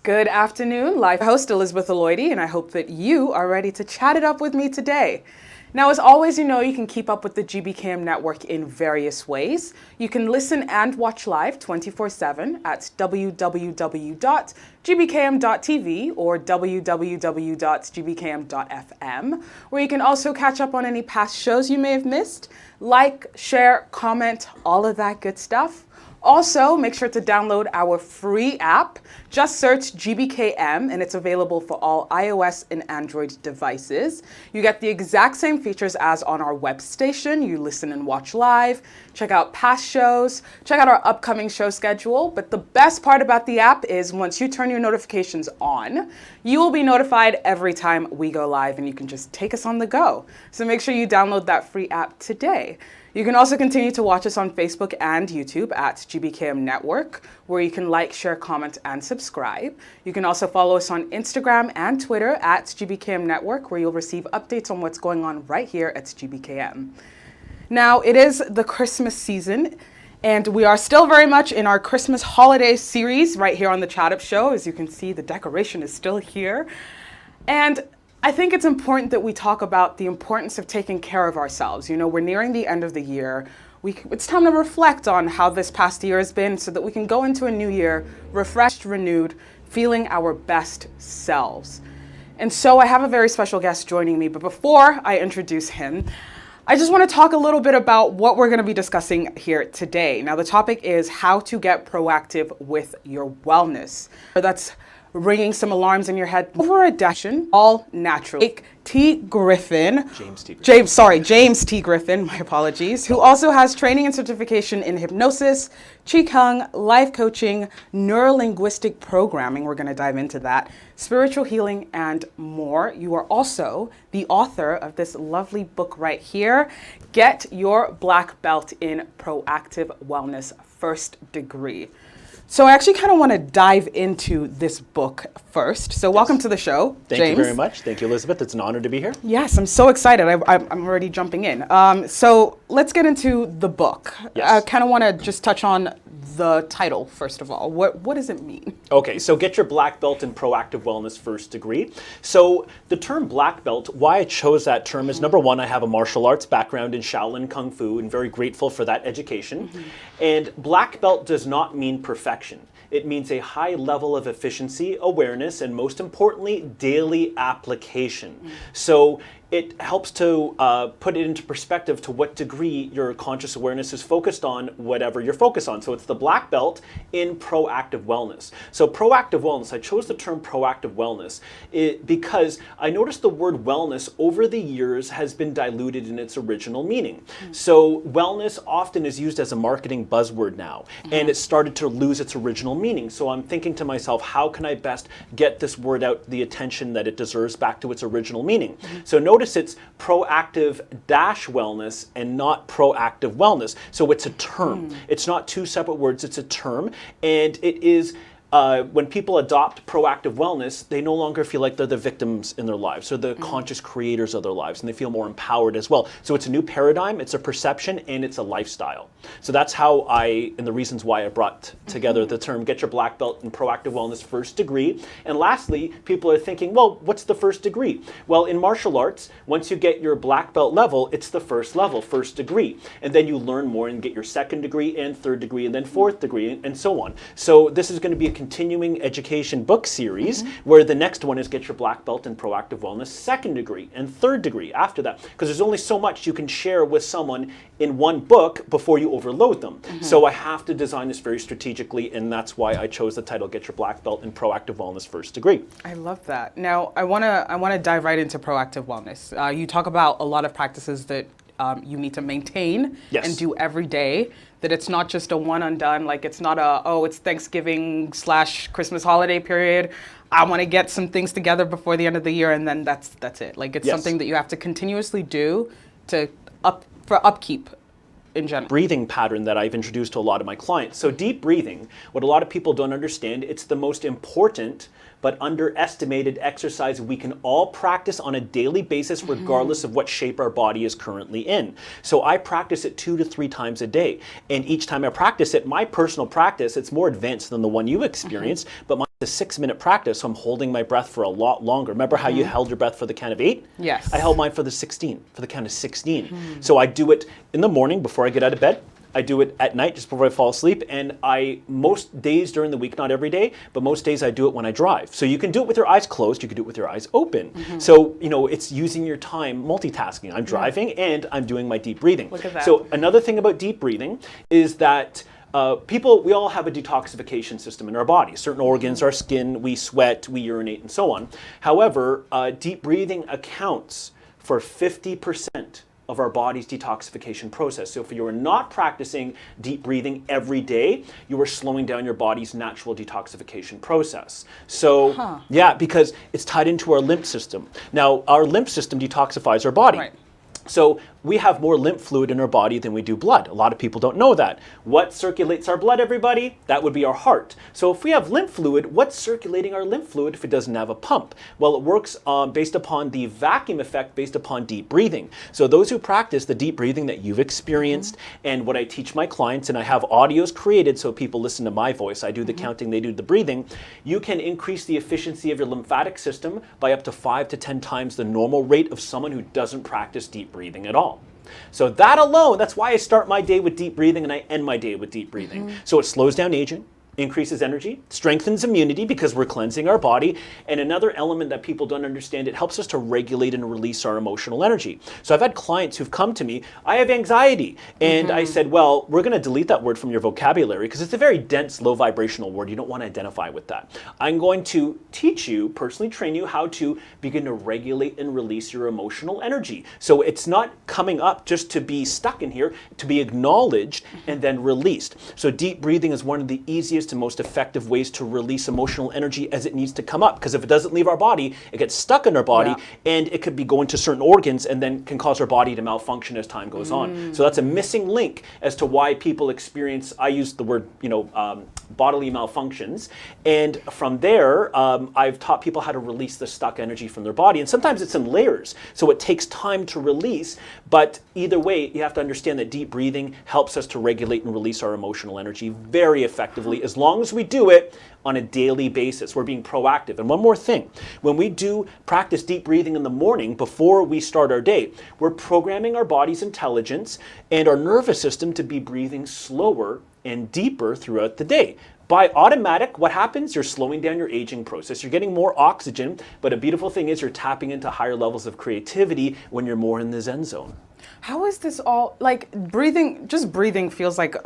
Good afternoon, live host Elizabeth Aloyde, and I hope that you are ready to chat it up with me today. Now, as always, you know you can keep up with the GBKM network in various ways. You can listen and watch live 24/7 at www.gbkm.tv or www.gbkm.fm, where you can also catch up on any past shows you may have missed, like, share, comment, all of that good stuff. Also, make sure to download our free app. Just search GBKM and it's available for all iOS and Android devices. You get the exact same features as on our web station. You listen and watch live, check out past shows, check out our upcoming show schedule. But the best part about the app is once you turn your notifications on, you will be notified every time we go live and you can just take us on the go. So make sure you download that free app today. You can also continue to watch us on Facebook and YouTube at GBKM Network, where you can like, share, comment, and subscribe. You can also follow us on Instagram and Twitter at GBKM Network, where you'll receive updates on what's going on right here at GBKM. Now, it is the Christmas season, and we are still very much in our Christmas holiday series right here on the Chat Up Show. As you can see, the decoration is still here. And I think it's important that we talk about the importance of taking care of ourselves. You know, we're nearing the end of the year. It's time to reflect on how this past year has been so that we can go into a new year refreshed, renewed, feeling our best selves. And so I have a very special guest joining me, but before I introduce him, I just want to talk a little bit about what we're going to be discussing here today. Now, the topic is how to get proactive with your wellness. That's ringing some alarms in your head over a decade, all natural. James T. Griffin, my apologies, who also has training and certification in hypnosis, Qigong, life coaching, neurolinguistic programming, we're going to dive into that, spiritual healing, and more. You are also the author of this lovely book right here, Get Your Black Belt in Proactive Wellness, First Degree. So I actually kind of want to dive into this book first. So welcome to the show, James. Thank you very much. Thank you, Elizabeth. It's an honor to be here. Yes, I'm so excited. I'm already jumping in. So let's get into the book. Yes. I kind of want to just touch on the title, first of all. What does it mean? Okay, so Get Your Black Belt in Proactive Wellness, First Degree. So the term black belt, why I chose that term is, number one, I have a martial arts background in Shaolin Kung Fu and very grateful for that education. And black belt does not mean perfection. It means a high level of efficiency, awareness, and most importantly, daily application. So it helps to put it into perspective to what degree your conscious awareness is focused on whatever you're focused on. So it's the black belt in proactive wellness. So proactive wellness, I chose the term proactive wellness because I noticed the word wellness over the years has been diluted in its original meaning. So wellness often is used as a marketing buzzword now, and it started to lose its original meaning. So I'm thinking to myself, how can I best get this word out the attention that it deserves back to its original meaning? So notice it's proactive dash wellness and not proactive wellness. So it's a term. It's not two separate words, it's a term. And it is, when people adopt proactive wellness, they no longer feel like they're the victims in their lives or the conscious creators of their lives, and they feel more empowered as well. So it's a new paradigm, it's a perception, and it's a lifestyle. So that's how and the reasons why I brought together the term Get Your Black Belt in Proactive Wellness, First Degree. And lastly, people are thinking, well, what's the first degree? Well, in martial arts, once you get your black belt level, it's the first level, first degree. And then you learn more and get your second degree and third degree and then fourth degree and so on. So this is going to be a continuing education book series where the next one is Get Your Black Belt in Proactive Wellness, second degree and third degree after that, because there's only so much you can share with someone in one book before you overload them. So I have to design this very strategically, and that's why I chose the title Get Your Black Belt in Proactive Wellness, First Degree. I love that. Now I want to dive right into proactive wellness. You talk about a lot of practices that you need to maintain and do every day, that it's not just a one and done, like it's not it's Thanksgiving / Christmas holiday period, I want to get some things together before the end of the year and then that's it. Like it's something that you have to continuously do for upkeep in general. Breathing pattern that I've introduced to a lot of my clients. So deep breathing, what a lot of people don't understand, it's the most important but underestimated exercise we can all practice on a daily basis regardless of what shape our body is currently in. So I practice it 2 to 3 times a day. And each time I practice it, my personal practice, it's more advanced than the one you experienced, but my the 6-minute practice, so I'm holding my breath for a lot longer. Remember how you held your breath for the count of 8? Yes. I held mine for the 16, for the count of 16. So I do it in the morning before I get out of bed. I do it at night just before I fall asleep, and most days during the week, not every day, but most days I do it when I drive. So you can do it with your eyes closed, you can do it with your eyes open. So, it's using your time multitasking. I'm driving and I'm doing my deep breathing. Look at that. So another thing about deep breathing is that we all have a detoxification system in our body. Certain organs, our skin, we sweat, we urinate, and so on. However, deep breathing accounts for 50% of our body's detoxification process. So if you are not practicing deep breathing every day, you are slowing down your body's natural detoxification process. So, yeah, because it's tied into our lymph system. Now, our lymph system detoxifies our body. Right. So we have more lymph fluid in our body than we do blood. A lot of people don't know that. What circulates our blood, everybody? That would be our heart. So if we have lymph fluid, what's circulating our lymph fluid if it doesn't have a pump? Well, it works based upon the vacuum effect, based upon deep breathing. So those who practice the deep breathing that you've experienced, and what I teach my clients, and I have audios created so people listen to my voice. I do the counting, they do the breathing. You can increase the efficiency of your lymphatic system by up to 5 to 10 times the normal rate of someone who doesn't practice deep breathing at all. So that alone, that's why I start my day with deep breathing and I end my day with deep breathing. So it slows down aging, increases energy, strengthens immunity because we're cleansing our body, and another element that people don't understand, it helps us to regulate and release our emotional energy. So I've had clients who've come to me, I have anxiety, and I said, well, we're going to delete that word from your vocabulary because it's a very dense, low vibrational word. You don't want to identify with that. I'm going to teach you, personally train you how to begin to regulate and release your emotional energy. So it's not coming up just to be stuck in here, to be acknowledged and then released. So deep breathing is one of the easiest and most effective ways to release emotional energy as it needs to come up, because if it doesn't leave our body, it gets stuck in our body, and it could be going to certain organs and then can cause our body to malfunction as time goes on. So that's a missing link as to why people experience, I use the word, bodily malfunctions, and from there I've taught people how to release the stuck energy from their body, and sometimes it's in layers, so it takes time to release, but either way you have to understand that deep breathing helps us to regulate and release our emotional energy very effectively, as long as we do it on a daily basis. We're being proactive. And one more thing, when we do practice deep breathing in the morning before we start our day, we're programming our body's intelligence and our nervous system to be breathing slower and deeper throughout the day. By automatic, what happens? You're slowing down your aging process. You're getting more oxygen, but a beautiful thing is you're tapping into higher levels of creativity when you're more in the Zen zone. How is this all, like breathing, just breathing feels like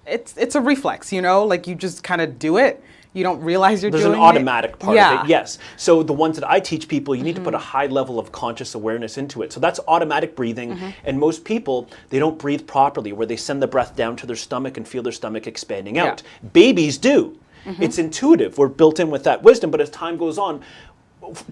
it's a reflex, like you just kind of do it. You don't realize you're doing it. There's an automatic part of it, yes. So the ones that I teach people, you need to put a high level of conscious awareness into it. So that's automatic breathing. And most people, they don't breathe properly, where they send the breath down to their stomach and feel their stomach expanding out. Babies do. It's intuitive. We're built in with that wisdom. But as time goes on,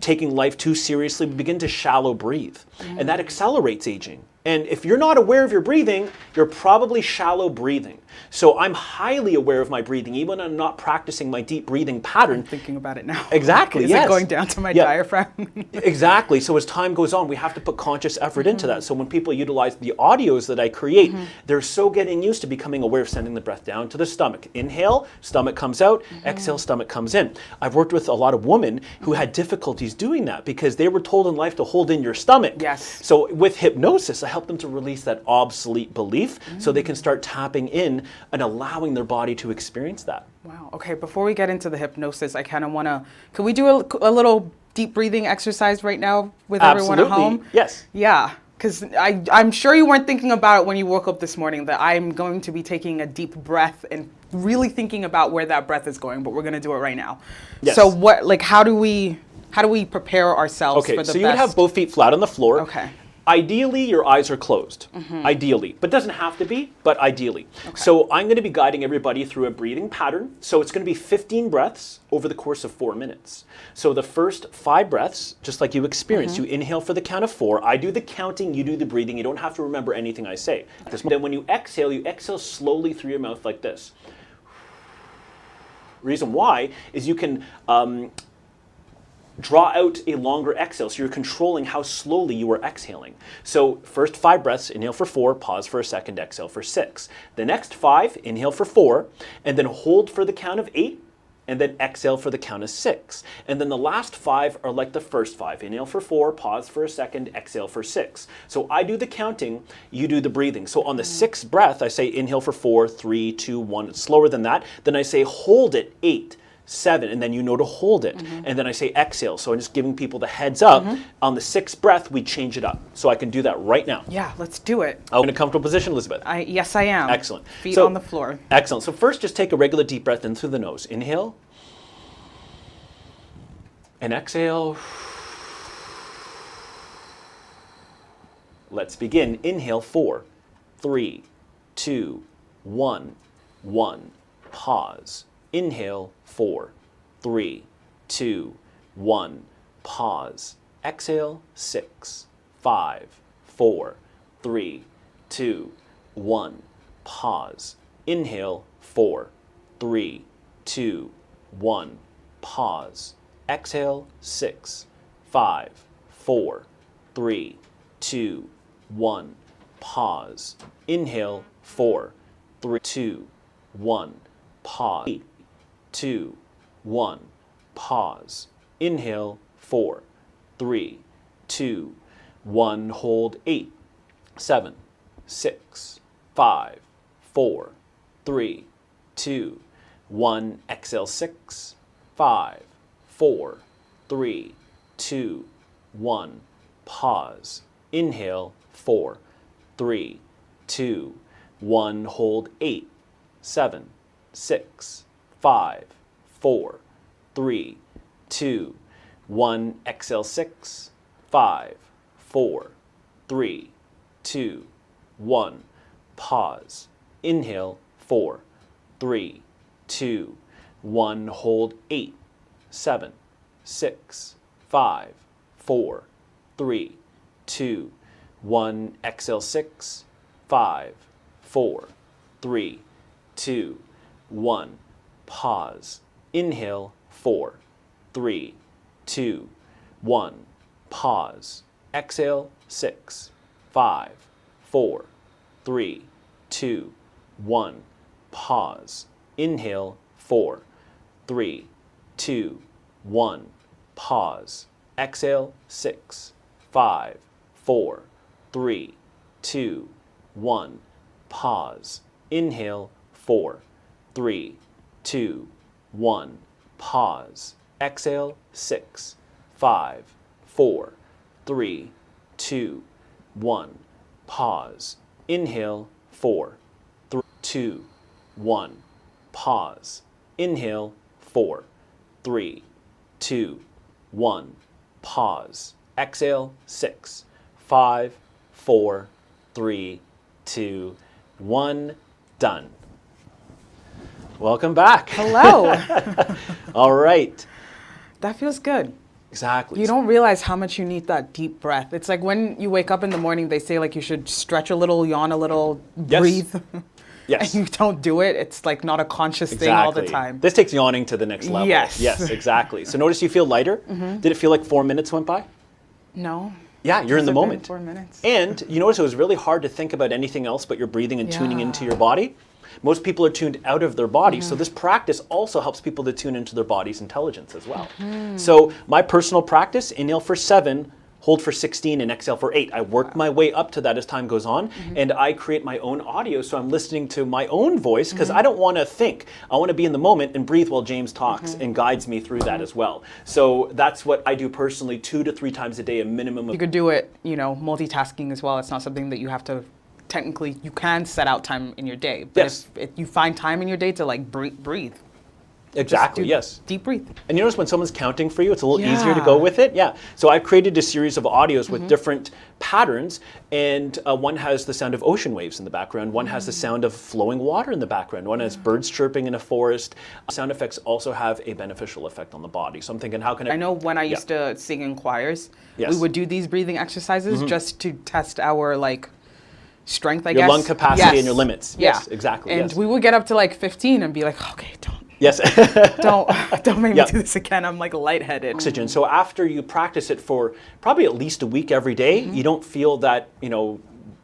taking life too seriously, we begin to shallow breathe. And that accelerates aging. And if you're not aware of your breathing, you're probably shallow breathing. So I'm highly aware of my breathing, even when I'm not practicing my deep breathing pattern. I'm thinking about it now. Exactly, Is yes. it going down to my diaphragm? Exactly. So as time goes on, we have to put conscious effort into that. So when people utilize the audios that I create, they're so getting used to becoming aware of sending the breath down to the stomach. Inhale, stomach comes out. Exhale, stomach comes in. I've worked with a lot of women who had difficulties doing that because they were told in life to hold in your stomach. Yes. So with hypnosis, I help them to release that obsolete belief so they can start tapping in and allowing their body to experience that. Wow. Okay, before we get into the hypnosis, I kind of want to, can we do a little deep breathing exercise right now with everyone at home? Yes. Yeah, because I'm sure you weren't thinking about it when you woke up this morning, that I'm going to be taking a deep breath and really thinking about where that breath is going, but we're going to do it right now. Yes. So how do we prepare ourselves for the best? Okay, so you would have both feet flat on the floor. Okay. Ideally, your eyes are closed. Ideally. But doesn't have to be, but ideally. Okay. So I'm going to be guiding everybody through a breathing pattern. So it's going to be 15 breaths over the course of 4 minutes. So the first 5 breaths, just like you experienced, you inhale for the count of 4. I do the counting, you do the breathing. You don't have to remember anything I say. Then when you exhale slowly through your mouth like this. Reason why is you can draw out a longer exhale, so you're controlling how slowly you are exhaling. So first 5 breaths, inhale for 4, pause for a second, exhale for 6. The next 5, inhale for 4, and then hold for the count of 8, and then exhale for the count of 6. And then the last 5 are like the first 5. Inhale for 4, pause for a second, exhale for 6. So I do the counting, you do the breathing. So on the 6th breath, I say inhale for 4, 3, 2, 1. It's slower than that. Then I say hold it, 8, 7, and then you know to hold it. And then I say exhale. So I'm just giving people the heads up. On the 6th breath, we change it up. So I can do that right now. Yeah, let's do it. In a comfortable position, Elizabeth? Yes, I am. Excellent. Feet on the floor. Excellent. So first, just take a regular deep breath in through the nose. Inhale. And exhale. Let's begin. Inhale, 4, 3, 2, 1, 1. Pause. Inhale, 4, 3, 2, 1. Pause. Exhale, 6, 5, 4, 3, 2, 1. Pause. Inhale, 4, 3, 2, 1. Pause. Exhale, 6, 5, 4, 3, 2, 1. Pause. Inhale, 4, 3, 2, 1. Pause. 8, 2, 1. Pause. Inhale, 4, 3, 2, 1. Hold 8, 7, 6, 5, 4, 3, 2, 1. Exhale, 6, 5, 4, 3, 2, 1. Pause. Inhale, 4, 3, 2, 1. Hold 8, 7, 6, 5, 4, 3, 2, 1. Exhale, 6, 5, 4, 3, 2, 1. Pause. Inhale, 4, 3, 2, 1. Hold 8, 7, 6, 5, 4, 3, 2, 1. Exhale, 6, 5, 4, 3, 2, 1. Pause. Inhale, 4, 3, 2, 1. Pause. Exhale, 6, 5, 4, 3, 2, 1. Pause. Inhale, 4, 3, 2, 1. Pause. Exhale, 6, 5, 4, 3, 2, 1. Pause. Inhale, 4, 3, 2, 1. Pause. Exhale, 6, 5, 4, 3, 2, 1. Pause. Inhale, 4, 3, 2, 1. Pause. Inhale, 4, 3, 2, 1. Pause. Exhale, 6, 5, 4, 3, 2, 1. Done. Welcome back. Hello. All right. That feels good. Exactly. You don't realize how much you need that deep breath. It's like when you wake up in the morning, they say like you should stretch a little, yawn a little, breathe. Yes. And you don't do it. It's like not a conscious thing all the time. This takes yawning to the next level. Yes. Yes, exactly. So notice you feel lighter. Did it feel like 4 minutes went by? No. Yeah, you're in the moment. 4 minutes. And you notice it was really hard to think about anything else but your breathing and tuning into your body. Most people are tuned out of their body, so this practice also helps people to tune into their body's intelligence as well. So my personal practice, inhale for 7, hold for 16, and exhale for 8. I work my way up to that as time goes on, and I create my own audio, so I'm listening to my own voice, because I don't want to think. I want to be in the moment and breathe while James talks and guides me through that as well. So that's what I do personally, 2 to 3 times a day, a minimum of. You could do it, multitasking as well. It's not something that you have to. Technically, you can set out time in your day, but if you find time in your day to like breathe. Exactly, yes. Deep breathe. And you notice when someone's counting for you, it's a little easier to go with it. Yeah. So I've created a series of audios with different patterns, and one has the sound of ocean waves in the background, one has the sound of flowing water in the background, one has birds chirping in a forest. Sound effects also have a beneficial effect on the body. So I'm thinking, how can I know when I used to sing in choirs, Yes. we would do these breathing exercises just to test our strength, I guess. Your lung capacity and your limits. Yeah. Yes, exactly. And yes. we would get up to 15 and be like, okay, Yes. don't make me do this again. I'm lightheaded. Oxygen. So after you practice it for probably at least a week every day, you don't feel that,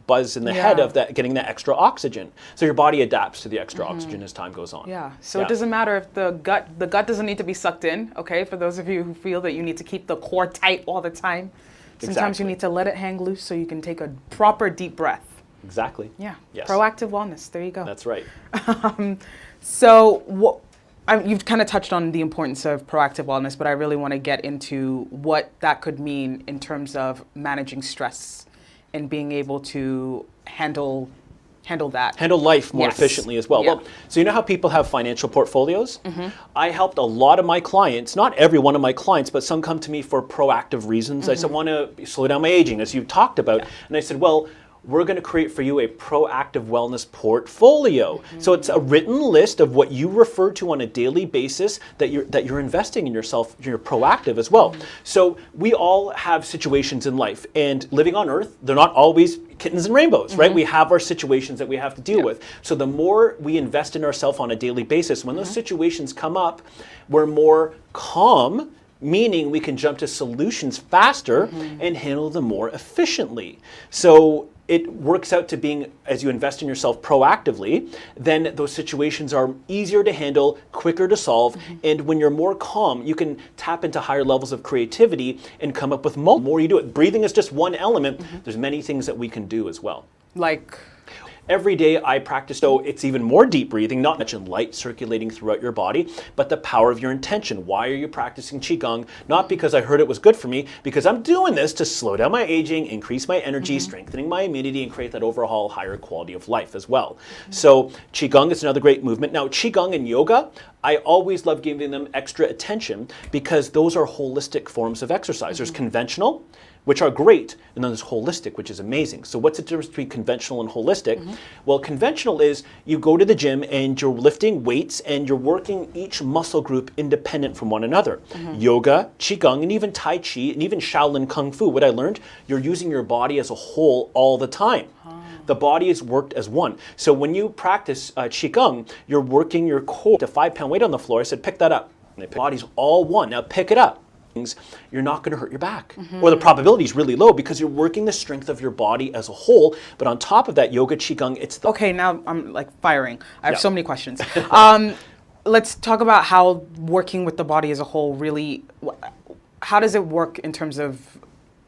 buzz in the head Yeah. of that, getting that extra oxygen. So your body adapts to the extra oxygen as time goes on. Yeah. So it doesn't matter if the gut doesn't need to be sucked in. Okay. For those of you who feel that you need to keep the core tight all the time, sometimes you need to let it hang loose so you can take a proper deep breath. Exactly. Yeah. Yes. Proactive wellness. There you go. That's right. So you've kind of touched on the importance of proactive wellness, but I really want to get into what that could mean in terms of managing stress and being able to handle that. Handle life more Yes. efficiently as well. Yeah. Well, so you know how people have financial portfolios? I helped a lot of my clients, not every one of my clients, but some come to me for proactive reasons. I said, I want to slow down my aging, as you talked about. And I said, well, we're going to create for you a proactive wellness portfolio. So it's a written list of what you refer to on a daily basis that you're investing in yourself. You're proactive as well. So we all have situations in life, and living on Earth, they're not always kittens and rainbows, right? We have our situations that we have to deal with. So the more we invest in ourselves on a daily basis, when those situations come up, we're more calm, meaning we can jump to solutions faster and handle them more efficiently. So it works out to being, as you invest in yourself proactively, then those situations are easier to handle, quicker to solve, and when you're more calm, you can tap into higher levels of creativity and come up with more. The more you do it. Breathing is just one element. There's many things that we can do as well. Like, Every day I practice, so it's even more deep breathing, not much in light circulating throughout your body, but the power of your intention. Why are you practicing Qigong? Not because I heard it was good for me, because I'm doing this to slow down my aging, increase my energy, strengthening my immunity, and create that overall higher quality of life as well. So Qigong is another great movement. Now, Qigong and yoga, I always love giving them extra attention because those are holistic forms of exercise. There's conventional, which are great, and then there's holistic, which is amazing. So what's the difference between conventional and holistic? Well, conventional is you go to the gym and you're lifting weights and you're working each muscle group independent from one another. Yoga, Qigong, and even Tai Chi, and even Shaolin Kung Fu, what I learned, you're using your body as a whole all the time. The body is worked as one. So when you practice Qigong, you're working your core. A 5-pound weight on the floor, I said, pick that up. And the body's all one. Now pick it up. You're not going to hurt your back. Or the probability is really low because you're working the strength of your body as a whole. But on top of that, yoga, Qigong, it's the... okay, now I'm like firing. I have so many questions. Let's talk about how working with the body as a whole really, how does it work in terms of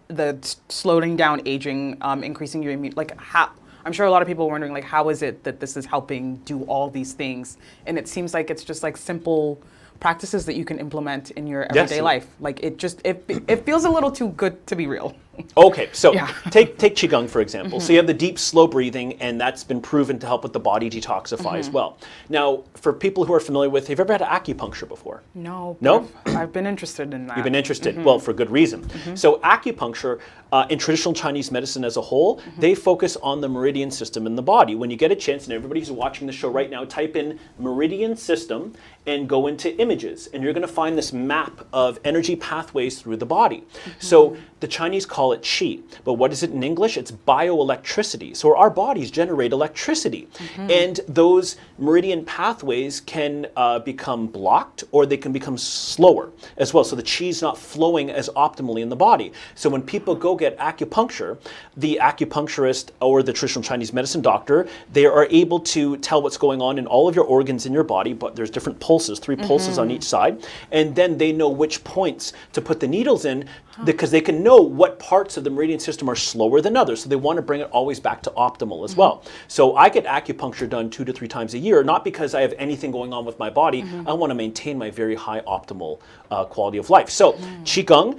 the slowing down aging, increasing your immune, like how, I'm sure a lot of people are wondering, like, how is it that this is helping do all these things? And it seems like it's just like simple practices that you can implement in your everyday life. Like it feels a little too good to be real. Okay, so take Qigong for example. So you have the deep, slow breathing, and that's been proven to help with the body detoxify as well. Now, for people who are familiar with, have you ever had acupuncture before? No. No? I've been interested in that. You've been interested. Well, for good reason. So acupuncture, in traditional Chinese medicine as a whole, they focus on the meridian system in the body. When you get a chance, and everybody who's watching the show right now, type in meridian system and go into images, and you're going to find this map of energy pathways through the body. So the Chinese call it qi, but what is it in English? It's bioelectricity. So our bodies generate electricity, and those meridian pathways can become blocked, or they can become slower as well. So the qi is not flowing as optimally in the body. So when people go get acupuncture, the acupuncturist or the traditional Chinese medicine doctor, they are able to tell what's going on in all of your organs in your body, but there's different pulses, 3 pulses on each side, and then they know which points to put the needles in because they can know what parts of the meridian system are slower than others. So they want to bring it always back to optimal as well. So I get acupuncture done 2 to 3 times a year, not because I have anything going on with my body. I want to maintain my very high optimal quality of life. So Qigong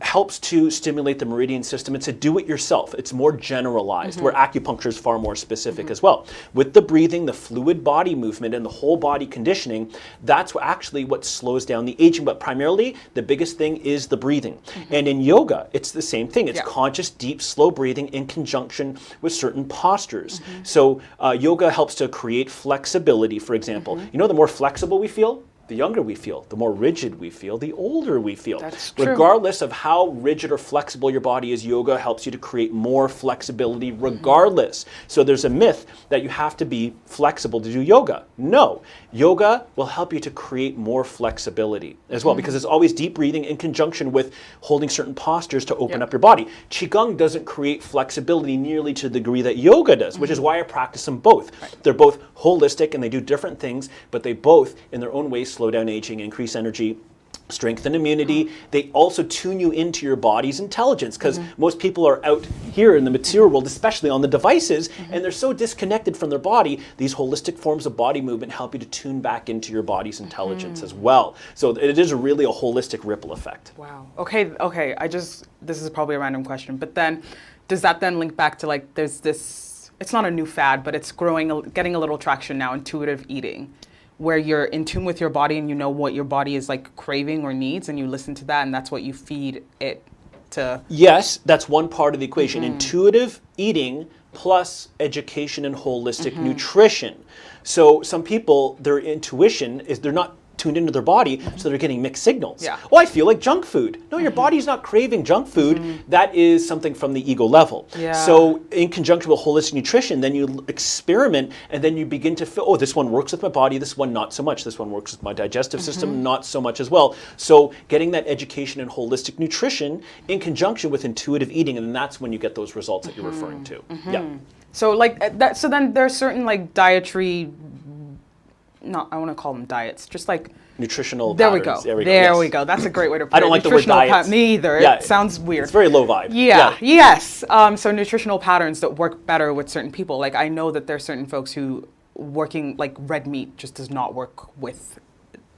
helps to stimulate the meridian system. It's a do-it-yourself. It's more generalized, where acupuncture is far more specific as well. With the breathing, the fluid body movement, and the whole body conditioning, that's actually what slows down the aging. But primarily, the biggest thing is the breathing. And in yoga, it's the same thing. It's conscious, deep, slow breathing in conjunction with certain postures. So yoga helps to create flexibility, for example. You know, the more flexible we feel, the younger we feel, the more rigid we feel, the older we feel. That's true. Regardless of how rigid or flexible your body is, yoga helps you to create more flexibility regardless. So there's a myth that you have to be flexible to do yoga. No, yoga will help you to create more flexibility as well, because it's always deep breathing in conjunction with holding certain postures to open up your body. Qigong doesn't create flexibility nearly to the degree that yoga does, which is why I practice them both. They're both holistic and they do different things, but they both, in their own ways, slow down aging, increase energy, strengthen immunity. They also tune you into your body's intelligence, because most people are out here in the material world, especially on the devices, and they're so disconnected from their body. These holistic forms of body movement help you to tune back into your body's intelligence as well. So it is really a holistic ripple effect. Wow. Okay. This is probably a random question, but then does that then link back to, like, there's this, it's not a new fad, but it's getting a little traction now, intuitive eating, where you're in tune with your body and you know what your body is like craving or needs, and you listen to that, and that's what you feed it to. Yes, that's one part of the equation. Intuitive eating plus education and holistic nutrition. So some people, their intuition is they're not tuned into their body, so they're getting mixed signals. Yeah. Oh, I feel like junk food. No, your body's not craving junk food. That is something from the ego level. Yeah. So in conjunction with holistic nutrition, then you experiment, and then you begin to feel, oh, this one works with my body, this one not so much. This one works with my digestive system, not so much as well. So getting that education and holistic nutrition in conjunction with intuitive eating, and that's when you get those results that you're referring to. Yeah. So like that. So then there's certain like dietary. No, I want to call them diets. Just like nutritional there patterns. we go. There There yes. we go. That's a great way to put it. I don't like the word diets. Me either. Yeah, it sounds weird. It's very low vibe. Yeah. Yes. So nutritional patterns that work better with certain people. Like I know that there's certain folks who working like red meat just does not work with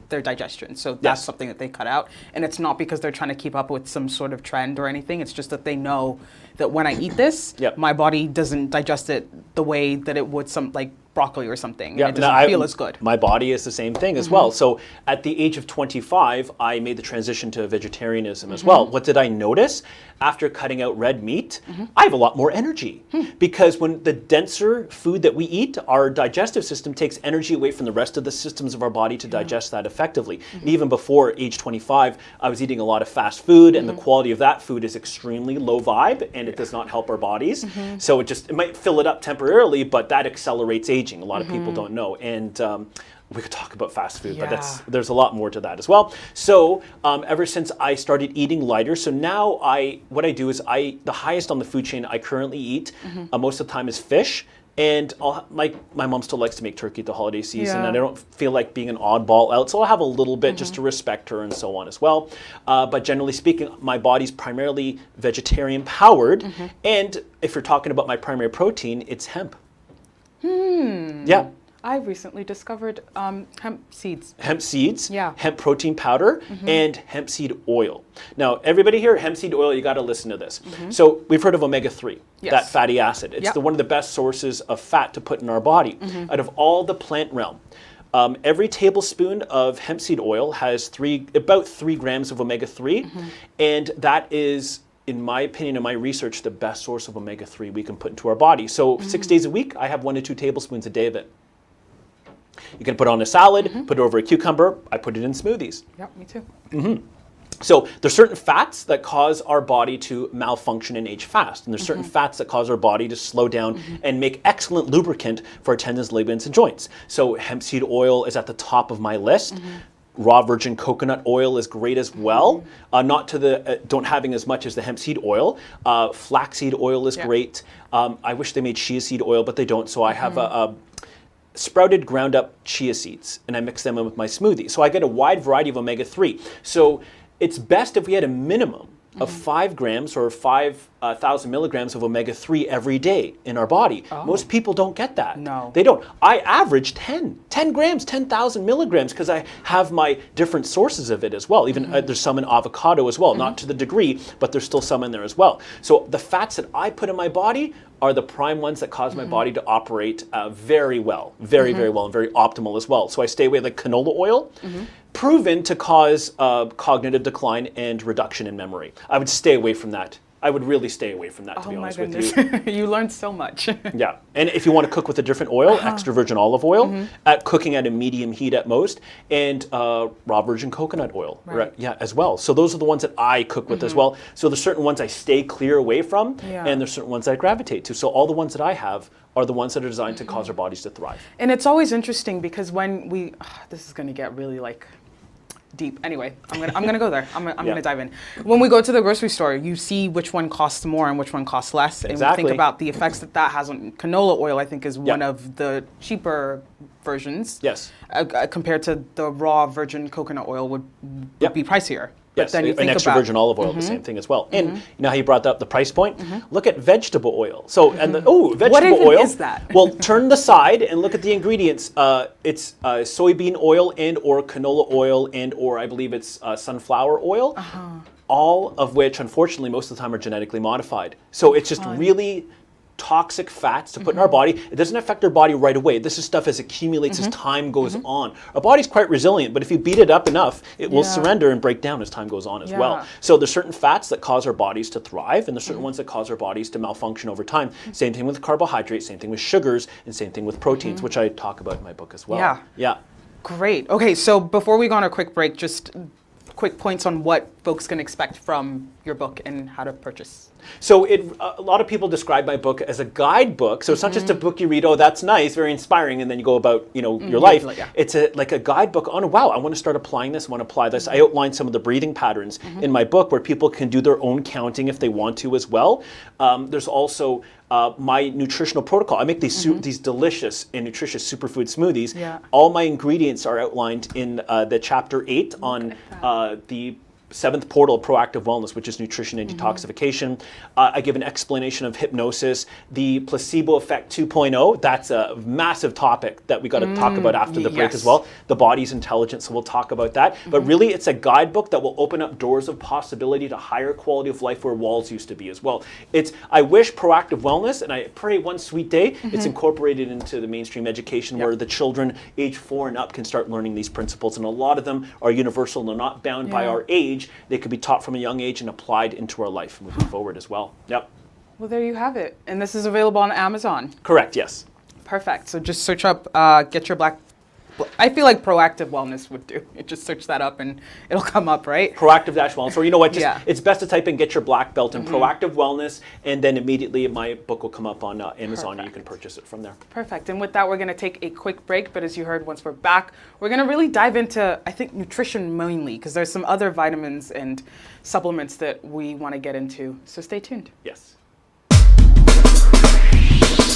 their digestion. So that's something that they cut out. And it's not because they're trying to keep up with some sort of trend or anything. It's just that they know that when I eat this, my body doesn't digest it the way that it would some like broccoli or something. Yeah, it doesn't feel as good. My body is the same thing as well. So at the age of 25, I made the transition to vegetarianism as well. What did I notice? After cutting out red meat, I have a lot more energy. Because when the denser food that we eat, our digestive system takes energy away from the rest of the systems of our body to digest that effectively. And even before age 25, I was eating a lot of fast food, and the quality of that food is extremely low vibe, and it does not help our bodies. So it might fill it up temporarily, but that accelerates aging. A lot of people don't know. And we could talk about fast food, but there's a lot more to that as well. So ever since I started eating lighter, so now what I do is the highest on the food chain I currently eat most of the time is fish. And my mom still likes to make turkey at the holiday season, and I don't feel like being an oddball out, so I'll have a little bit just to respect her and so on as well. But generally speaking, my body's primarily vegetarian powered, and if you're talking about my primary protein, it's hemp. Yeah. I recently discovered hemp seeds. Hemp seeds, Yeah. hemp protein powder, and hemp seed oil. Now, everybody here, hemp seed oil, you got to listen to this. So we've heard of omega-3, that fatty acid. It's one of the best sources of fat to put in our body. Out of all the plant realm, every tablespoon of hemp seed oil has about 3 grams of omega-3, and that is, in my opinion and my research, the best source of omega-3 we can put into our body. So 6 days a week, I have 1 to 2 tablespoons a day of it. You can put it on a salad, put it over a cucumber. I put it in smoothies. Yep, me too. So there's certain fats that cause our body to malfunction and age fast. And there's certain fats that cause our body to slow down and make excellent lubricant for our tendons, ligaments, and joints. So hemp seed oil is at the top of my list. Raw virgin coconut oil is great as well. Not to the, don't having as much as the hemp seed oil. Flaxseed oil is great. I wish they made chia seed oil, but they don't. So I have a sprouted ground up chia seeds, and I mix them in with my smoothie. So I get a wide variety of omega-3. So it's best if we had a minimum of 5 grams or 5,000 milligrams of omega-3 every day in our body. Most people don't get that. No. They don't. I average 10 grams, 10,000 milligrams, because I have my different sources of it as well. Even there's some in avocado as well, not to the degree, but there's still some in there as well. So the fats that I put in my body are the prime ones that cause my body to operate very well, very well, and very optimal as well. So I stay away like canola oil, proven to cause cognitive decline and reduction in memory. I would stay away from that I would really stay away from that, to be honest with you. You learned so much. Yeah, and if you want to cook with a different oil, extra virgin olive oil, cooking at a medium heat at most, and raw virgin coconut oil, as well. So those are the ones that I cook with as well. So there's certain ones I stay clear away from, and there's certain ones I gravitate to. So all the ones that I have are the ones that are designed to cause our bodies to thrive. And it's always interesting because when we, this is going to get really like deep. Anyway, I'm gonna go there. I'm gonna dive in. When we go to the grocery store, you see which one costs more and which one costs less, and we think about the effects that has on canola oil. I think is one of the cheaper versions. Yes. Compared to the raw virgin coconut oil would be pricier. Yes, but then an extra virgin olive oil, the same thing as well. And you know how you brought up the price point? Look at vegetable oil. So, and vegetable what even oil. Is that? Well, turn the side and look at the ingredients. It's soybean oil and or canola oil and or I believe it's sunflower oil. All of which, unfortunately, most of the time are genetically modified. So it's just really toxic fats to put in our body. It doesn't affect our body right away. This is stuff as accumulates as time goes on. Our body's quite resilient, but if you beat it up enough, it will surrender and break down as time goes on as well. So there's certain fats that cause our bodies to thrive, and there's certain ones that cause our bodies to malfunction over time. Same thing with carbohydrates, same thing with sugars, and same thing with proteins, which I talk about in my book as well. Yeah. Great. Okay, so before we go on a quick break, just quick points on what folks can expect from your book and how to purchase. So a lot of people describe my book as a guidebook. So it's not just a book you read, oh, that's nice, very inspiring, and then you go about, your life. It's like a guidebook on, wow, I want to start applying this, I want to apply this. I outline some of the breathing patterns in my book where people can do their own counting if they want to as well. There's also my nutritional protocol. I make these these delicious and nutritious superfood smoothies. All my ingredients are outlined in the chapter 8 on the 7th portal of proactive wellness, which is nutrition and detoxification. I give an explanation of hypnosis. The Placebo Effect 2.0, that's a massive topic that we got to talk about after the break as well. The body's intelligence, so we'll talk about that. But really, it's a guidebook that will open up doors of possibility to higher quality of life where walls used to be as well. I wish proactive wellness, and I pray one sweet day, it's incorporated into the mainstream education where the children age 4 and up can start learning these principles. And a lot of them are universal. They're not bound by our age. They could be taught from a young age and applied into our life moving forward as well. Yep. Well, there you have it. And this is available on Amazon. Correct, yes. Perfect. So just search up Get Your Black... I feel like proactive wellness would do. Just search that up and it'll come up, right? Proactive-wellness. Or you know what? It's best to type in Get Your Black Belt and proactive wellness, and then immediately my book will come up on Amazon and you can purchase it from there. Perfect. And with that, we're going to take a quick break. But as you heard, once we're back, we're going to really dive into, I think, nutrition mainly, because there's some other vitamins and supplements that we want to get into. So stay tuned. Yes.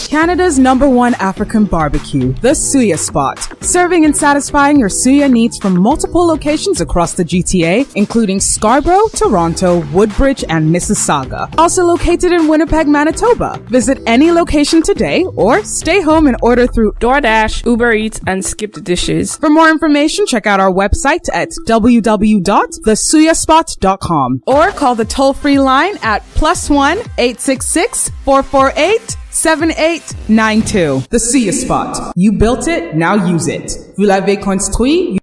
Canada's #1 African barbecue, the Suya Spot. Serving and satisfying your Suya needs from multiple locations across the GTA, including Scarborough, Toronto, Woodbridge, and Mississauga. Also located in Winnipeg, Manitoba. Visit any location today or stay home and order through DoorDash, Uber Eats, and Skip the Dishes. For more information, check out our website at www.thesuyaspot.com or call the toll-free line at +1 866 448 7892. The Suya Spot. You built it, now use it. Vous l'avez construit.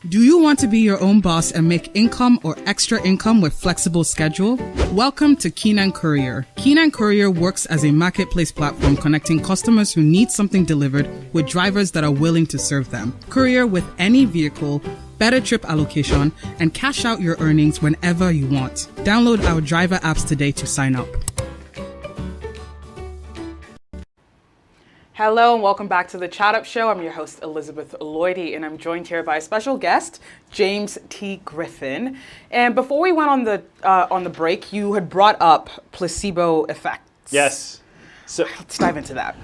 Do you want to be your own boss and make income or extra income with flexible schedule? Welcome to Qigong Courier. Qigong Courier works as a marketplace platform connecting customers who need something delivered with drivers that are willing to serve them. Courier with any vehicle, better trip allocation, and cash out your earnings whenever you want. Download our driver apps today to sign up. Hello and welcome back to the Chat Up Show. I'm your host, Elizabeth Lloydie, and I'm joined here by a special guest, James T. Griffin. And before we went on the break, you had brought up placebo effects. Yes. So let's dive into that.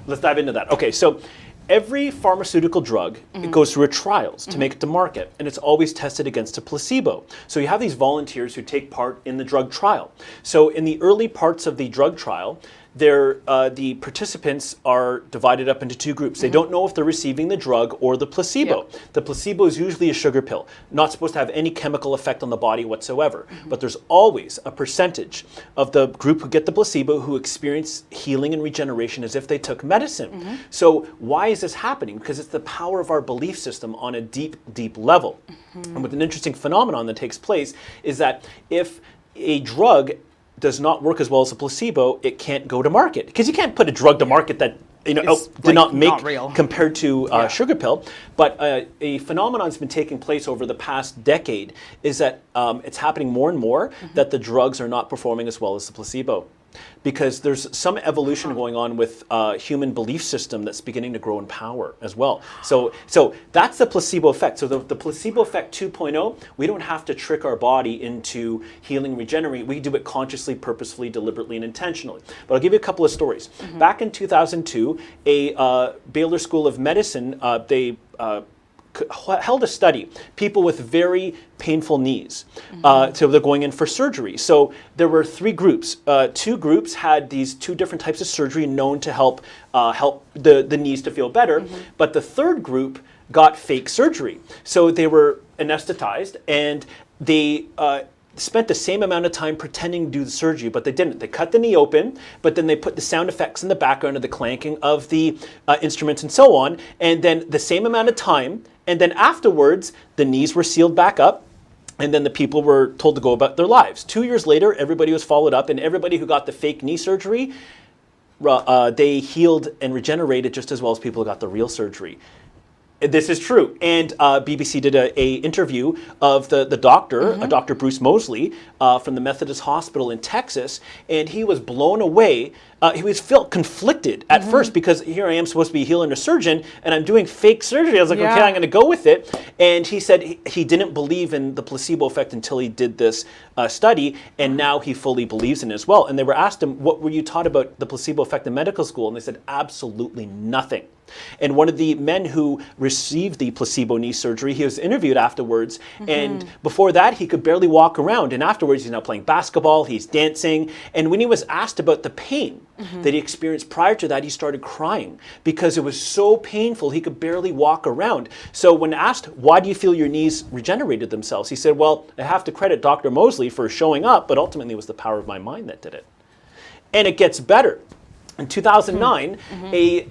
Okay, so every pharmaceutical drug, it goes through trials to make it to market, and it's always tested against a placebo. So you have these volunteers who take part in the drug trial. So in the early parts of the drug trial, the participants are divided up into two groups. They don't know if they're receiving the drug or the placebo. The placebo is usually a sugar pill, not supposed to have any chemical effect on the body whatsoever. But there's always a percentage of the group who get the placebo who experience healing and regeneration as if they took medicine. So why is this happening? Because it's the power of our belief system on a deep, deep level. And with an interesting phenomenon that takes place is that if a drug does not work as well as a placebo, it can't go to market. Because you can't put a drug to market that It's, did not make not real. compared to sugar pill. But a phenomenon that's been taking place over the past decade is that it's happening more and more that the drugs are not performing as well as the placebo. Because there's some evolution going on with human belief system that's beginning to grow in power as well. So that's the placebo effect. So the placebo effect 2.0, we don't have to trick our body into healing, regenerate. We do it consciously, purposefully, deliberately, and intentionally. But I'll give you a couple of stories. Back in 2002, a Baylor School of Medicine, they held a study, people with very painful knees. So they're going in for surgery. So there were 3 groups. 2 groups had these 2 different types of surgery known to help the knees to feel better. But the 3rd group got fake surgery. So they were anesthetized and they spent the same amount of time pretending to do the surgery, but they didn't. They cut the knee open, but then they put the sound effects in the background of the clanking of the instruments and so on, and then the same amount of time, and then afterwards, the knees were sealed back up, and then the people were told to go about their lives. 2 years later, everybody was followed up, and everybody who got the fake knee surgery, they healed and regenerated just as well as people who got the real surgery. This is true. And BBC did a interview of the doctor, Dr. Bruce Mosley, from the Methodist Hospital in Texas, and he was blown away. He felt conflicted at first because here I am supposed to be a healer and a surgeon, and I'm doing fake surgery. I was like, okay, I'm going to go with it. And he said he didn't believe in the placebo effect until he did this study, and now he fully believes in it as well. And they were asked him, what were you taught about the placebo effect in medical school? And they said, absolutely nothing. And one of the men who received the placebo knee surgery, he was interviewed afterwards, and before that he could barely walk around, and afterwards he's now playing basketball, he's dancing, and when he was asked about the pain that he experienced prior to that, he started crying because it was so painful he could barely walk around. So when asked, why do you feel your knees regenerated themselves? He said, well, I have to credit Dr. Mosley for showing up, but ultimately it was the power of my mind that did it. And it gets better. In 2009, a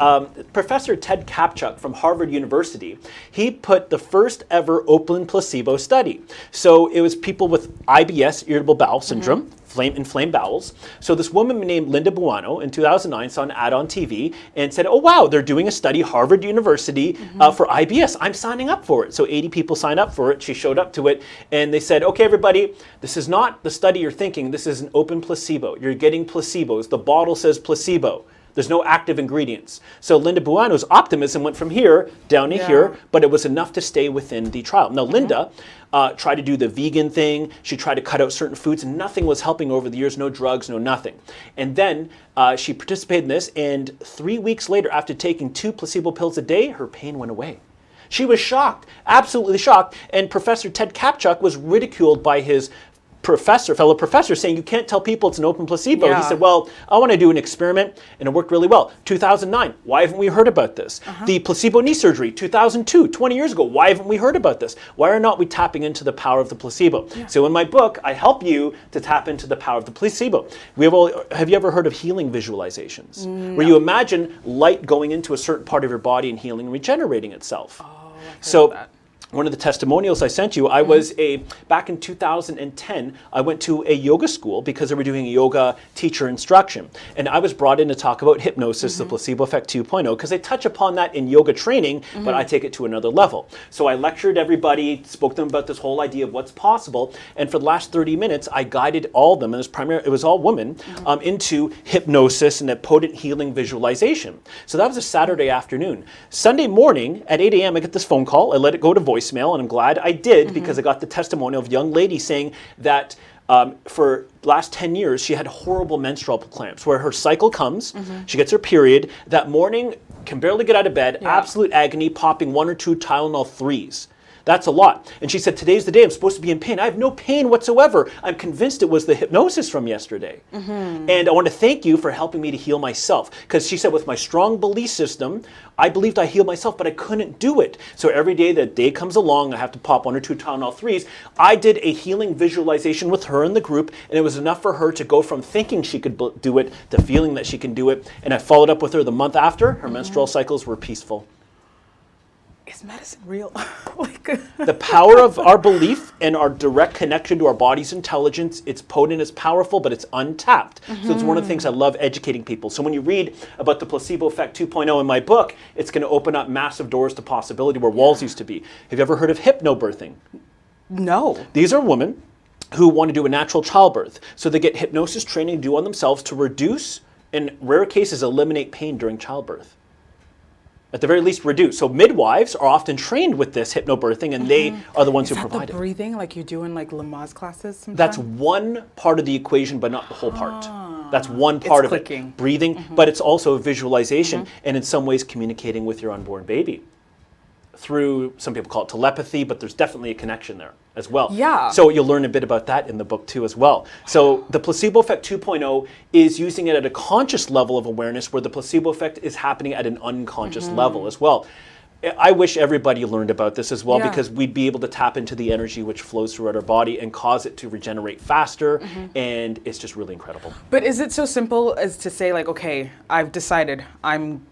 Professor Ted Kapchuk from Harvard University, he put the first ever open placebo study. So it was people with IBS, irritable bowel syndrome, inflamed bowels. So this woman named Linda Buono in 2009 saw an ad on TV and said, oh wow, they're doing a study, Harvard University, for IBS. I'm signing up for it. So 80 people signed up for it. She showed up to it and they said, okay, everybody, this is not the study you're thinking. This is an open placebo. You're getting placebos. The bottle says placebo. There's no active ingredients. So Linda Buono's optimism went from here down to here, but it was enough to stay within the trial. Now, Linda tried to do the vegan thing. She tried to cut out certain foods, and nothing was helping over the years. No drugs, no nothing. And then she participated in this, and 3 weeks later, after taking 2 placebo pills a day, her pain went away. She was shocked, absolutely shocked. And Professor Ted Kapchuk was ridiculed by his fellow professor, saying you can't tell people it's an open placebo. He said, well, I want to do an experiment, and it worked really well. 2009, why haven't we heard about this? The placebo knee surgery, 2002, 20 years ago, why haven't we heard about this? Why are not we tapping into the power of the placebo? So in my book, I help you to tap into the power of the placebo. Have you ever heard of healing visualizations? Where you imagine light going into a certain part of your body and healing and regenerating itself. So one of the testimonials I sent you, I was back in 2010, I went to a yoga school because they were doing yoga teacher instruction. And I was brought in to talk about hypnosis, the Placebo Effect 2.0, because they touch upon that in yoga training, but I take it to another level. So I lectured everybody, spoke to them about this whole idea of what's possible. And for the last 30 minutes, I guided all of them, and it was all women, into hypnosis and a potent healing visualization. So that was a Saturday afternoon. Sunday morning at 8 a.m., I get this phone call. I let it go to voicemail, and I'm glad I did because I got the testimonial of a young lady saying that for the last 10 years, she had horrible menstrual cramps where her cycle comes, she gets her period, that morning can barely get out of bed, absolute agony, popping 1 or 2 Tylenol 3s. That's a lot. And she said, today's the day I'm supposed to be in pain. I have no pain whatsoever. I'm convinced it was the hypnosis from yesterday. And I want to thank you for helping me to heal myself. Because she said, with my strong belief system, I believed I healed myself, but I couldn't do it. So every day that day comes along, I have to pop 1 or 2 Tylenol 3s. I did a healing visualization with her in the group, and it was enough for her to go from thinking she could do it to feeling that she can do it. And I followed up with her the month after. Her menstrual cycles were peaceful. is medicine real? Like, The power of our belief and our direct connection to our body's intelligence, it's potent, it's powerful, but it's untapped. So it's one of the things I love educating people. So when you read about the Placebo Effect 2.0 in my book, it's going to open up massive doors to possibility where walls used to be. Have you ever heard of hypnobirthing? no. These are women who want to do a natural childbirth. So they get hypnosis training to do on themselves to reduce, in rare cases, eliminate pain during childbirth. At the very least, reduce. So midwives are often trained with this hypnobirthing, and they are the ones Is who that provide the it. breathing like you do in like Lamaze classes sometimes? That's one part of the equation, but not the whole part. That's one part of clicking. it. Breathing, but it's also visualization, and in some ways communicating with your unborn baby. Through, some people call it telepathy, but there's definitely a connection there as well. Yeah. So you'll learn a bit about that in the book too as well. So the Placebo Effect 2.0 is using it at a conscious level of awareness, where the placebo effect is happening at an unconscious level as well. I wish everybody learned about this as well, Yeah. because we'd be able to tap into the energy which flows throughout our body and cause it to regenerate faster, and it's just really incredible. But is it so simple as to say like, okay, I've decided I'm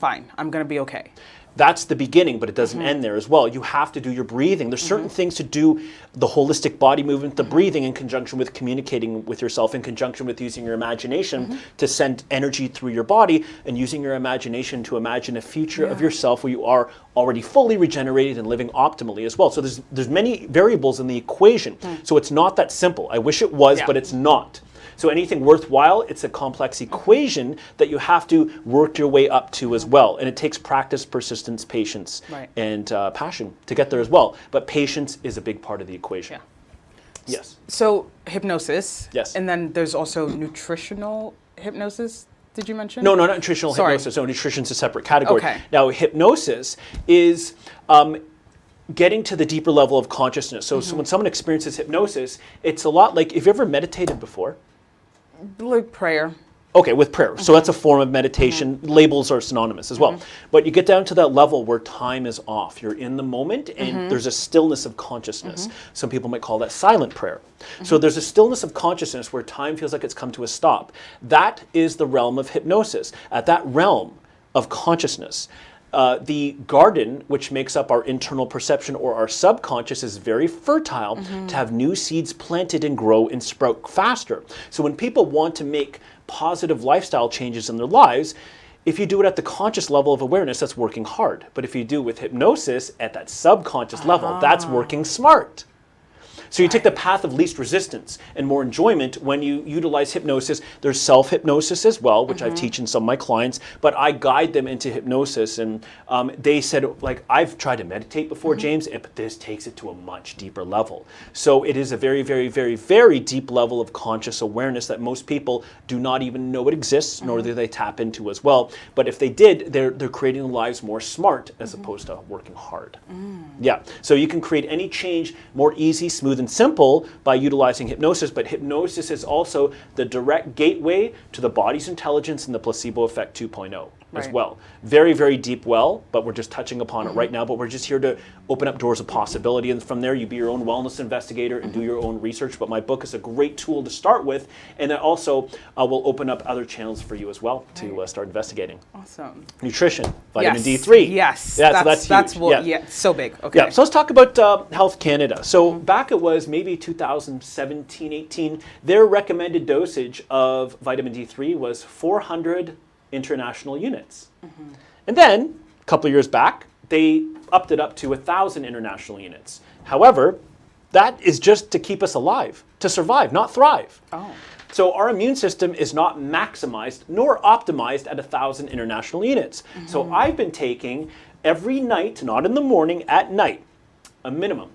fine. I'm gonna be okay. That's the beginning, but it doesn't end there as well. You have to do your breathing. There's certain things to do, the holistic body movement, the breathing in conjunction with communicating with yourself, in conjunction with using your imagination to send energy through your body, and using your imagination to imagine a future of yourself where you are already fully regenerated and living optimally as well. So there's many variables in the equation. So it's not that simple. I wish it was, but it's not. So anything worthwhile, it's a complex equation that you have to work your way up to as well. And it takes practice, persistence, patience, and passion to get there as well. But patience is a big part of the equation. Yes. So hypnosis. Yes. And then there's also nutritional hypnosis. Did you mention? No, not nutritional Sorry. hypnosis. No, nutrition's a separate category. Okay. Now, hypnosis is getting to the deeper level of consciousness. So, so when someone experiences hypnosis, it's a lot like, if you ever meditated before? Like prayer. Okay, with prayer. So that's a form of meditation. Labels are synonymous as well. But you get down to that level where time is off. You're in the moment, and there's a stillness of consciousness. Some people might call that silent prayer. So there's a stillness of consciousness where time feels like it's come to a stop. That is the realm of hypnosis. At that realm of consciousness, the garden, which makes up our internal perception or our subconscious, is very fertile to have new seeds planted and grow and sprout faster. So when people want to make positive lifestyle changes in their lives, if you do it at the conscious level of awareness, that's working hard. But if you do with hypnosis at that subconscious level, that's working smart. So you take the path of least resistance and more enjoyment when you utilize hypnosis. There's self-hypnosis as well, which I teach in some of my clients, but I guide them into hypnosis. And they said, like, I've tried to meditate before, James, but this takes it to a much deeper level. So it is a very, very, very, very deep level of conscious awareness that most people do not even know it exists, nor do they tap into as well. But if they did, they're creating their lives more smart as opposed to working hard. Yeah, so you can create any change more easy, smooth, and simple by utilizing hypnosis, but hypnosis is also the direct gateway to the body's intelligence and the Placebo Effect 2.0 as well. Very, very deep well, but we're just touching upon it right now, but we're just here to open up doors of possibility, and from there you be your own wellness investigator and do your own research. But my book is a great tool to start with, and it also will open up other channels for you as well to start investigating. Awesome. Nutrition, vitamin Yes. D3. Yes. Yeah, that's huge. what, so big. Okay. Yeah, so let's talk about Health Canada. So back it was maybe 2017, 18, their recommended dosage of vitamin D3 was 400 international units. And then, a couple of years back, they upped it up to 1,000 international units. However, that is just to keep us alive, to survive, not thrive. So our immune system is not maximized nor optimized at 1,000 international units. So I've been taking every night, not in the morning, at night, a minimum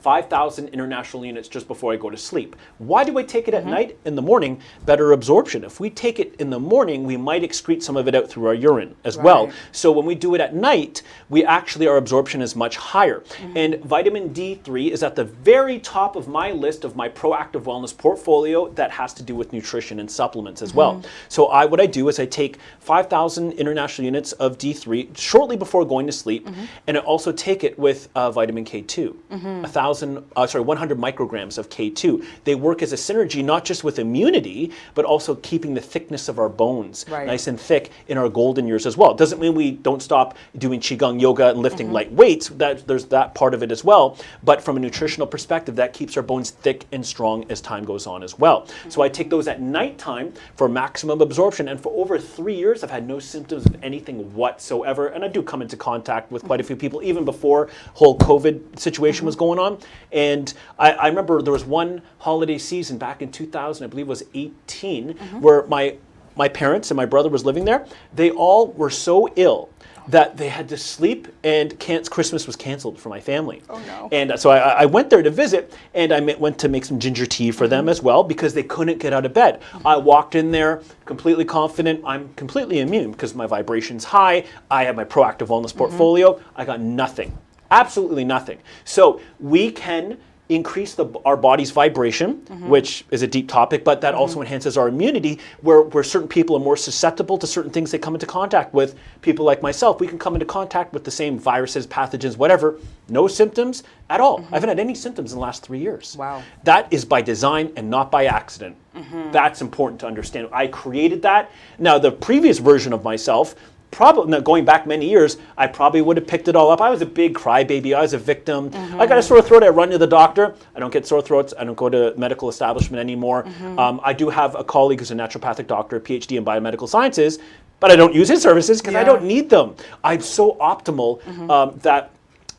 5,000 international units just before I go to sleep. Why do I take it at night? In the morning, better absorption. If we take it in the morning, we might excrete some of it out through our urine as well. So when we do it at night, our absorption is much higher. And vitamin D3 is at the very top of my list of my proactive wellness portfolio that has to do with nutrition and supplements as well. So what I do is I take 5,000 international units of D3 shortly before going to sleep, and I also take it with vitamin K2, 1,000 100 micrograms of K2. They work as a synergy, not just with immunity, but also keeping the thickness of our bones nice and thick in our golden years as well. It doesn't mean we don't stop doing Qigong yoga and lifting light weights. There's that part of it as well. But from a nutritional perspective, that keeps our bones thick and strong as time goes on as well. So I take those at nighttime for maximum absorption. And for over 3 years, I've had no symptoms of anything whatsoever. And I do come into contact with quite a few people, even before whole COVID situation was going on. And I remember there was one holiday season back in 2000, I believe it was 18, where my parents and my brother was living there. They all were so ill that they had to sleep, and Christmas was canceled for my family. Oh no. And so I went there to visit, and I went to make some ginger tea for them as well, because they couldn't get out of bed. I walked in there completely confident. I'm completely immune because my vibration's high. I have my proactive wellness portfolio. I got nothing, absolutely nothing. So we can increase our body's vibration, which is a deep topic, but that also enhances our immunity, where certain people are more susceptible to certain things they come into contact with. People like myself, we can come into contact with the same viruses, pathogens, whatever, no symptoms at all. I haven't had any symptoms in the last 3 years. Wow. That is by design and not by accident. That's important to understand. I created that. Now, the previous version of myself, probably going back many years, I probably would have picked it all up. I was a big crybaby. I was a victim. I got a sore throat. I run to the doctor. I don't get sore throats. I don't go to medical establishment anymore. I do have a colleague who's a naturopathic doctor, a PhD in biomedical sciences, but I don't use his services because I don't need them. I'm so optimal that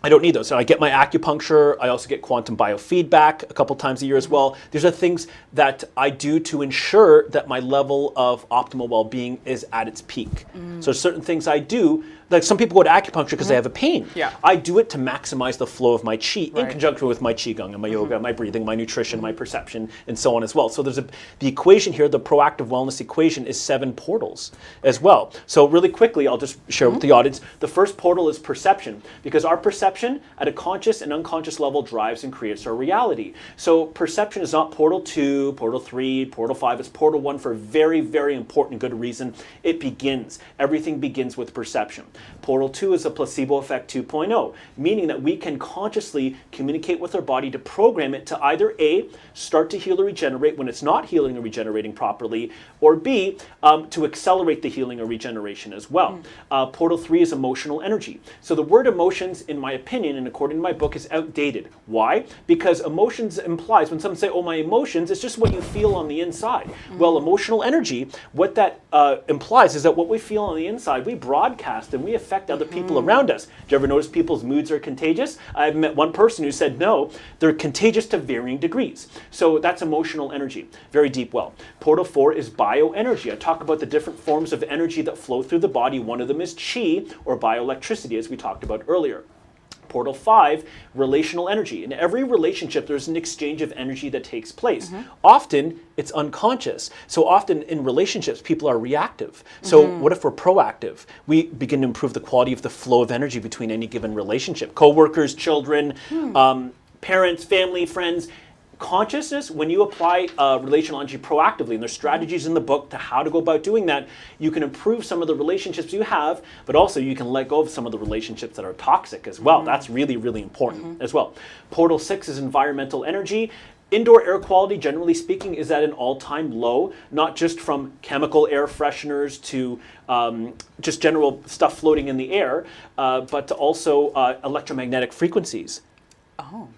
I don't need those. So I get my acupuncture. I also get quantum biofeedback a couple times a year as well. These are things that I do to ensure that my level of optimal well-being is at its peak. So certain things I do, like some people go to acupuncture because they have a pain. I do it to maximize the flow of my chi in conjunction with my Qigong and my yoga, my breathing, my nutrition, my perception, and so on as well. So there's the equation here, the proactive wellness equation, is 7 portals as well. So really quickly, I'll just share with the audience. The first portal is perception, because our perception at a conscious and unconscious level drives and creates our reality. So perception is not portal 2, portal 3, portal 5. It's portal 1 for a very, very important good reason. It begins. Everything begins with perception. Portal 2 is a placebo effect 2.0, meaning that we can consciously communicate with our body to program it to either A, start to heal or regenerate when it's not healing or regenerating properly, or B, to accelerate the healing or regeneration as well. Portal 3 is emotional energy. So the word emotions, in my opinion, and according to my book, is outdated. Why? Because emotions implies, when some say, oh, my emotions, it's just what you feel on the inside. Well, emotional energy, what that implies is that what we feel on the inside, we broadcast and we affect other people around us. Do you ever notice people's moods are contagious? I've met one person who said, no, they're contagious to varying degrees. So that's emotional energy, very deep well. Portal 4 is bioenergy. I talk about the different forms of energy that flow through the body. One of them is chi, or bioelectricity, as we talked about earlier. Portal 5, relational energy. In every relationship, there's an exchange of energy that takes place. Often, it's unconscious. So often in relationships, people are reactive. So what if we're proactive? We begin to improve the quality of the flow of energy between any given relationship. Co-workers, children, parents, family, friends. Consciousness, when you apply relational energy proactively, and there's strategies in the book to how to go about doing that, you can improve some of the relationships you have, but also you can let go of some of the relationships that are toxic as well. That's really, really important as well. Portal 6 is environmental energy. Indoor air quality, generally speaking, is at an all-time low, not just from chemical air fresheners to just general stuff floating in the air, but to also electromagnetic frequencies.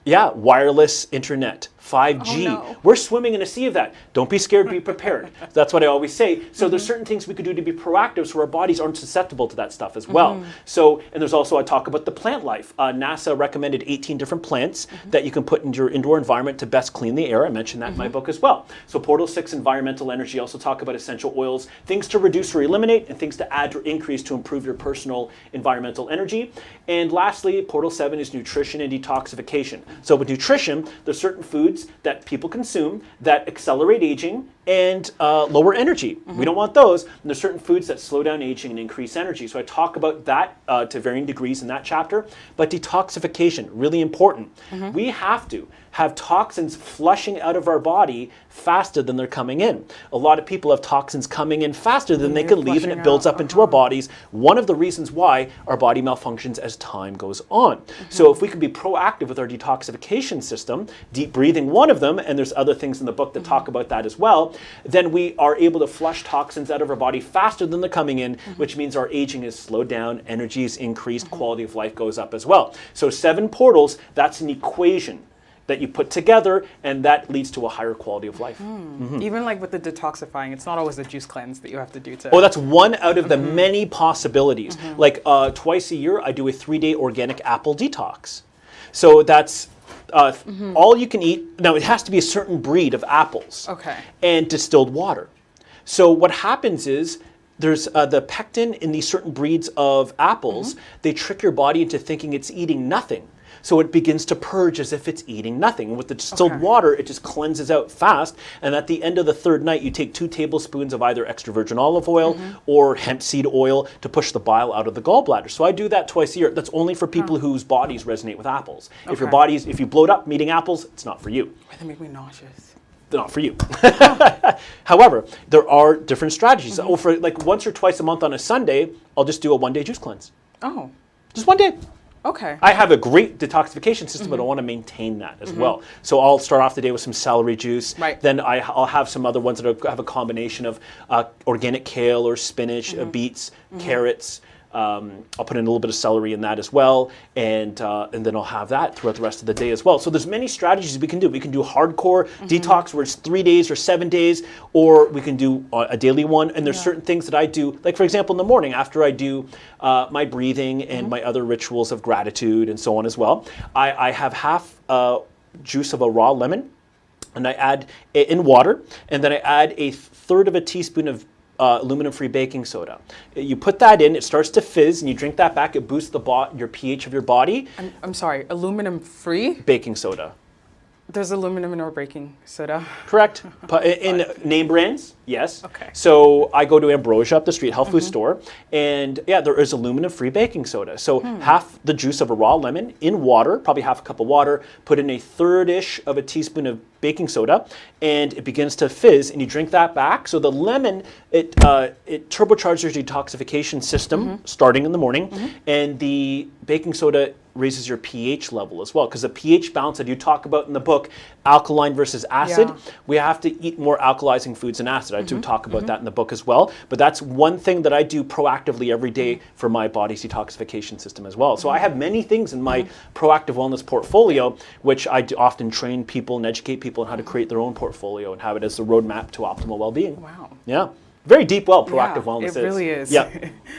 Yeah, wireless internet, 5G. Oh, no. We're swimming in a sea of that. Don't be scared, be prepared. That's what I always say. So there's certain things we could do to be proactive so our bodies aren't susceptible to that stuff as well. So, and there's also, I talk about the plant life. NASA recommended 18 different plants that you can put in your indoor environment to best clean the air. I mentioned that in my book as well. So Portal 6, environmental energy. I also talk about essential oils, things to reduce or eliminate, and things to add or increase to improve your personal environmental energy. And lastly, Portal 7 is nutrition and detoxification. So with nutrition, there's certain foods that people consume that accelerate aging and lower energy. We don't want those. And there's certain foods that slow down aging and increase energy. So I talk about that to varying degrees in that chapter. But detoxification, really important. We have to have toxins flushing out of our body faster than they're coming in. A lot of people have toxins coming in faster than they can leave, and it builds up into our bodies. One of the reasons why our body malfunctions as time goes on. So if we can be proactive with our detoxification system, deep breathing one of them, and there's other things in the book that talk about that as well, then we are able to flush toxins out of our body faster than they're coming in, which means our aging is slowed down, energy is increased, quality of life goes up as well. So 7 portals, that's an equation that you put together, and that leads to a higher quality of life. Even like with the detoxifying, it's not always a juice cleanse that you have to do to. Oh, that's one out of the many possibilities. Like twice a year, I do a 3-day organic apple detox. So that's all you can eat. Now, it has to be a certain breed of apples and distilled water. So what happens is, there's the pectin in these certain breeds of apples, they trick your body into thinking it's eating nothing. So it begins to purge as if it's eating nothing. And with the distilled water, it just cleanses out fast. And at the end of the 3rd night, you take 2 tablespoons of either extra virgin olive oil or hemp seed oil to push the bile out of the gallbladder. So I do that twice a year. That's only for people whose bodies resonate with apples. If your bodies, if you bloat up eating apples, it's not for you. They make me nauseous. Not for you. However, there are different strategies. Oh, for like once or twice a month on a Sunday, I'll just do a 1-day juice cleanse. Oh. Just 1 day. Okay. I have a great detoxification system, but I want to maintain that as well. So I'll start off the day with some celery juice. Then I'll have some other ones that have a combination of organic kale or spinach, beets, carrots. I'll put in a little bit of celery in that as well, and then I'll have that throughout the rest of the day as well. So there's many strategies we can do. We can do hardcore detox where it's 3 days or 7 days, or we can do a daily one. And there's certain things that I do, like for example in the morning after I do my breathing and my other rituals of gratitude and so on as well, I have half juice of a raw lemon, and I add it in water, and then I add a 1/3 of a teaspoon of aluminum-free baking soda. You put that in, it starts to fizz, and you drink that back. It boosts your pH of your body. I'm sorry, aluminum-free? Baking soda. There's aluminum in our baking soda. Correct. In name brands, yes. Okay. So I go to Ambrosia up the street, health food store, and yeah, there is aluminum-free baking soda. So half the juice of a raw lemon in water, probably half a cup of water, put in a 1/3-ish of a teaspoon of baking soda, and it begins to fizz, and you drink that back. So the lemon, it turbocharges your detoxification system starting in the morning, and the baking soda raises your pH level as well, because the pH balance that you talk about in the book, alkaline versus acid, we have to eat more alkalizing foods than acid. I do talk about that in the book as well, but that's one thing that I do proactively every day for my body's detoxification system as well. So I have many things in my proactive wellness portfolio, which I often train people and educate people on how to create their own portfolio and have it as the roadmap to optimal well-being. Wow. Yeah. Very deep proactive wellness is. It really is. Yeah.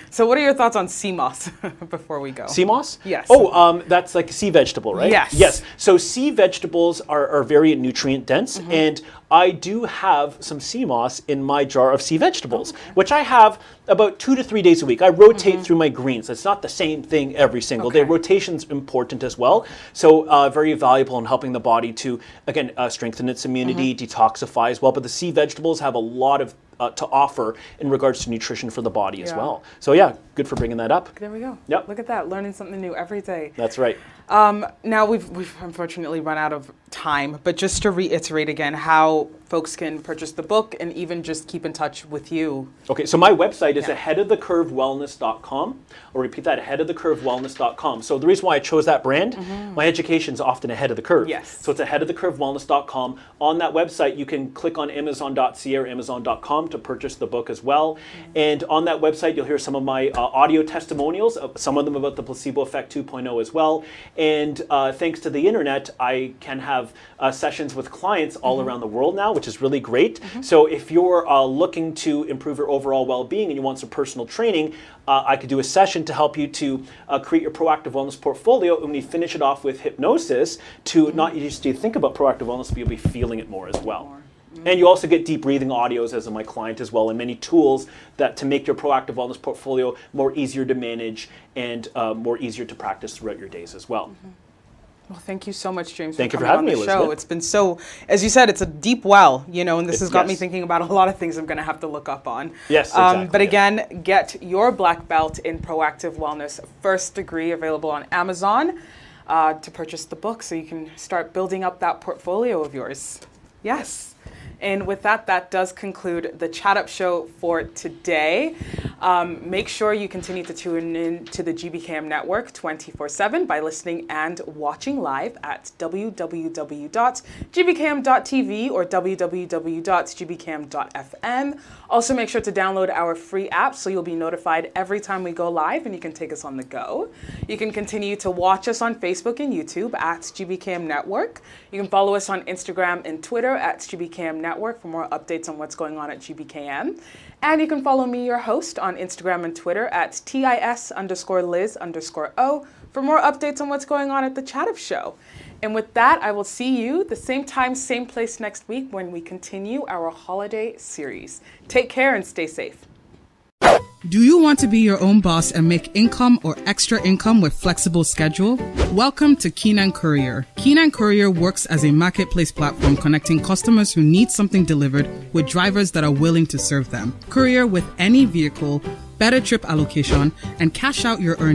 So what are your thoughts on Cmos before we go? Cmos? Yes. Oh, that's like a sea vegetable, right? Yes. Yes. So sea vegetables are very nutrient dense, and I do have some Cmos in my jar of sea vegetables, which I have about 2 to 3 days a week. I rotate through my greens. It's not the same thing every single day. Rotation's important as well. So very valuable in helping the body to, again, strengthen its immunity, detoxify as well. But the sea vegetables have a lot of to offer in regards to nutrition for the body as well. So yeah, good for bringing that up. There we go. Yep. Look at that, learning something new every day. That's right. Now we've unfortunately run out of time, but just to reiterate again how folks can purchase the book and even just keep in touch with you. Okay, so my website is aheadofthecurvewellness.com. I'll repeat that, aheadofthecurvewellness.com. So the reason why I chose that brand, my education is often ahead of the curve. Yes. So it's aheadofthecurvewellness.com. On that website, you can click on Amazon.ca or Amazon.com to purchase the book as well. And on that website, you'll hear some of my audio testimonials, some of them about the Placebo Effect 2.0 as well. And thanks to the internet, I can have sessions with clients all around the world now, which is really great. So if you're looking to improve your overall well-being and you want some personal training, I could do a session to help you to create your proactive wellness portfolio, and we finish it off with hypnosis to not just to think about proactive wellness, but you'll be feeling it more as well. And you also get deep breathing audios as my client as well, and many tools that to make your proactive wellness portfolio more easier to manage and more easier to practice throughout your days as well. Well, thank you so much, James. Thank you for coming having on me, the show. Elizabeth. It's been so, as you said, it's a deep well, and this has got me yes. thinking about a lot of things I'm going to have to look up on. Yes, exactly. But again, get your black belt in proactive wellness, first degree, available on Amazon, to purchase the book so you can start building up that portfolio of yours. Yes. And with that, that does conclude the Chat Up Show for today. Make sure you continue to tune in to the GBKM network 24/7 by listening and watching live at www.gbkm.tv or www.gbkm.fm. Also, make sure to download our free app so you'll be notified every time we go live and you can take us on the go. You can continue to watch us on Facebook and YouTube at GBKM Network. You can follow us on Instagram and Twitter at GBKM Network for more updates on what's going on at GBKM. And you can follow me, your host, on Instagram and Twitter at TIS_Liz_O for more updates on what's going on at the Chat Up Show. And with that, I will see you the same time, same place next week when we continue our holiday series. Take care and stay safe. Do you want to be your own boss and make income or extra income with flexible schedule? Welcome to Qigong Courier. Qigong Courier works as a marketplace platform connecting customers who need something delivered with drivers that are willing to serve them. Courier with any vehicle, better trip allocation, and cash out your earnings